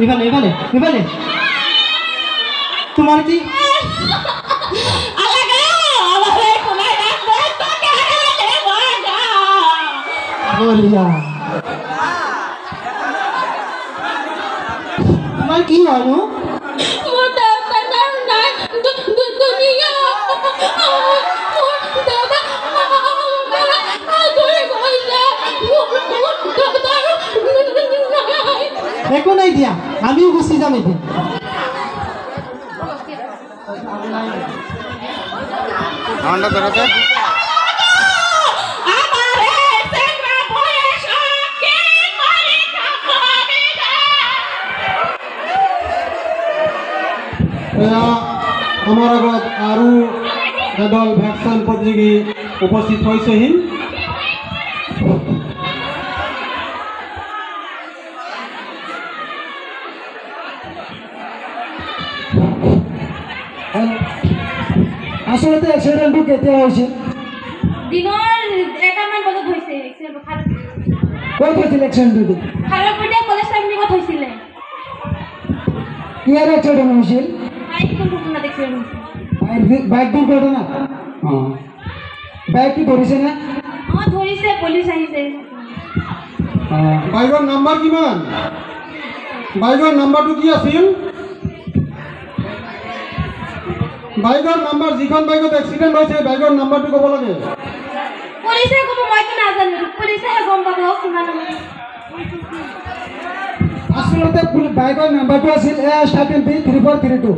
এখানে এখানে এখানে তোমার কি তোমার কি হলো দেখো নাই দিয়া আমিও গুছি যাম এতিয়া ঠান্ডা ধরতে আমার আগত আৰু এদল ভেকচিন প্ৰতিযোগী উপস্থিত হৈছেহি আসলে এক্সিডেন্টটো কেতিয়া হৈছে দিনৰ 1টামান বজাত হৈছে ক'ত হৈছিল এক্সিডেন্টটো খাৰপুৰীয়া কলেজ টাইমিঙত হৈছিলে কিহৰ এক্সিডেন্ট হৈছিল বাইকখন ঘটনা দেখিছিল বাইক দুৰ্ঘটনা বাইক কি ধৰিছে না ধৰিছে পুলিচ আহিছে বাইকৰ নাম্বাৰ কিমান বাইকৰ নাম্বাৰটো কি আছিল বাইকৰ নাম্বাৰ যিখন বাইকত এক্সিডেন্ট হৈছে বাইকৰ নাম্বাৰটো ক'ব লাগে পুলিচে ক'ব মইতো নাজানো পুলিচেহে গম পাব কিমান আসলতে বাইকৰ নাম্বাৰটো আছিল AS3432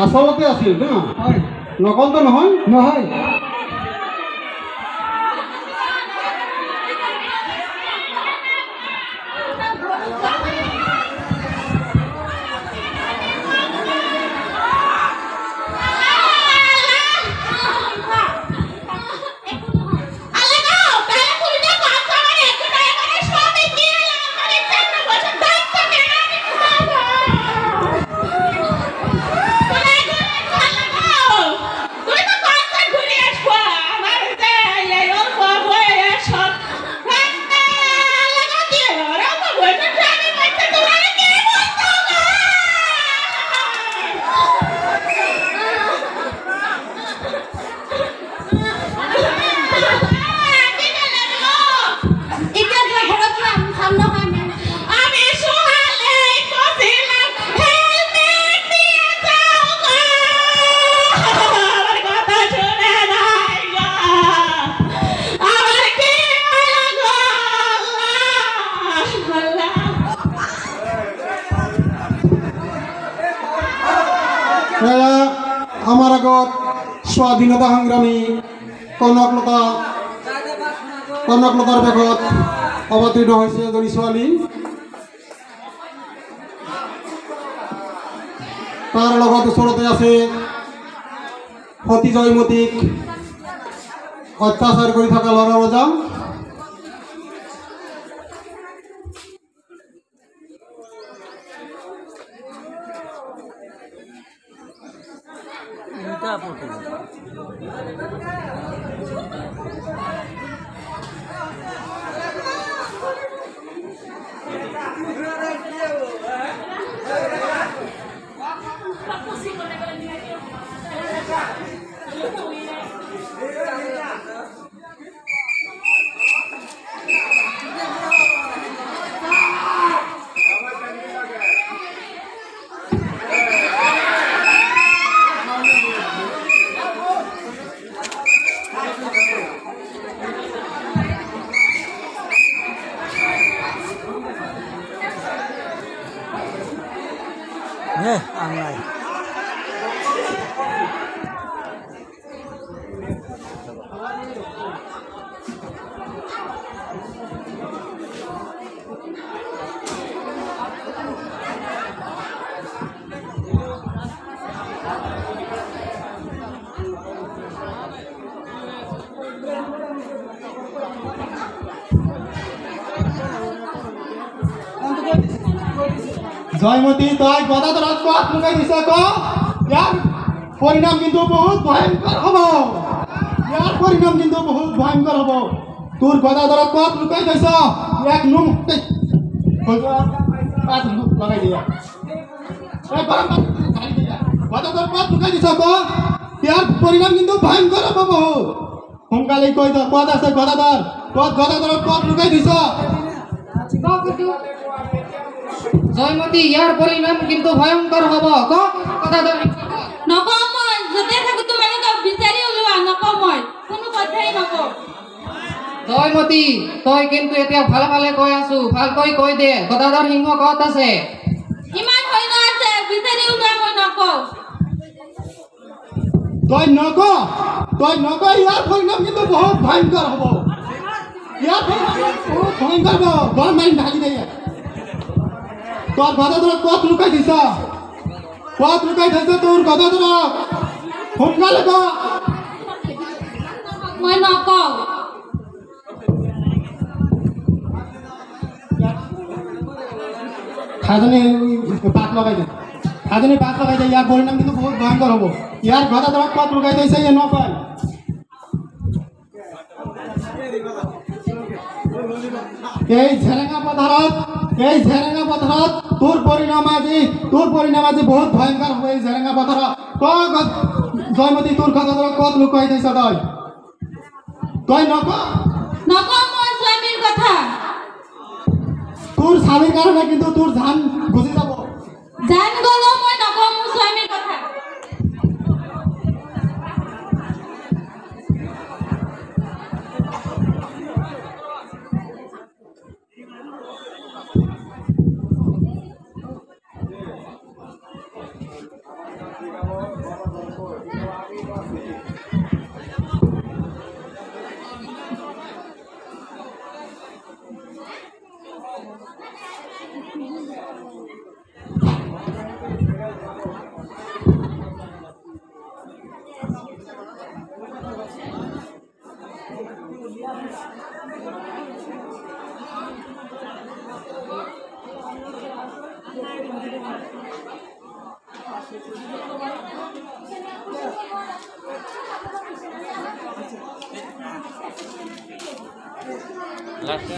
আচলতে আছিল ন হয় নকলটো নহয় নহয় আমাৰ আগত স্বাধীনতা সংগ্ৰামী কনকলতাৰ বেগত অৱতীৰ্ণ হৈছে এজনী ছোৱালী তাৰ লগত ওচৰতে আছে সতী জয়মতীক অত্যাচাৰ কৰি থকা ল'ৰা ৰজা online জয়মতী তই গদা ধরাত কত লুকাই দিছ ক ইয়ার পরিণাম কিন্তু বহুত ভয়ঙ্কর হব ইয়ার পরিণাম কিন্তু বহুত ভয়ঙ্কর হব তোর গদা ধরা কত লুকাই দিছ এক নুম লগাই দিয়া গদা ধর কত লুকাই দিছ ক ইয়ার পরিণাম কিন্তু ভয়ঙ্কর হব বহুত সোনকালে কই দ কত আছে গদা ধর গদা ধর কত লুকাই দিছ জয়মতী ইয়ার পরিণাম কিন্তু ভয়ঙ্কর হব কথা ধর নকওঁ মই য'তে থাকো তোমালোকক বিচাৰি ওলোৱা নকওঁ মই কোনো কথাই নকওঁ জয়মতী তই কিন্তু এতিয়া ভালে ভালে কৈ আছো ভালকৈ কৈ দে গদাধৰ সিংহ ক'ত আছে ইমান সৈন্য আছে বিচাৰি ওলোৱা মই নকওঁ তই নক ইয়াৰ পরিণাম কিন্তু বহুত ভয়ঙ্কর হব ইয়ার পরিণাম বহুত ভয়ঙ্কর হব গরম মারি ঢালি দিয়ে তোর গদা ধর কত লুকাই দিছ তোর গদা ধর সোনকালে ক মই নকওঁ খাজনে পাত লগাই দে ইয়ার পরিণাম কিন্তু বহুত ভয়ঙ্কর হব ইয়ার গদা ধর কত লুকাই দিছে ইয়ে নকয় এই ঝেরেঙ্গা পথারত তোর পরিণাম আজি বহুত ভয়ঙ্কর হবে এই ঝেরেঙ্গা পথারত জয়মতী তোর কথা ধর কত লুকাই দিছ তই নকওঁ মই স্বামীৰ কথা তোৰ স্বামীৰ কাৰণে কিন্তু তোৰ ধান গুছি যাব জান গ'লেও মই নকওঁ মোৰ স্বামীৰ কথা লাস্ট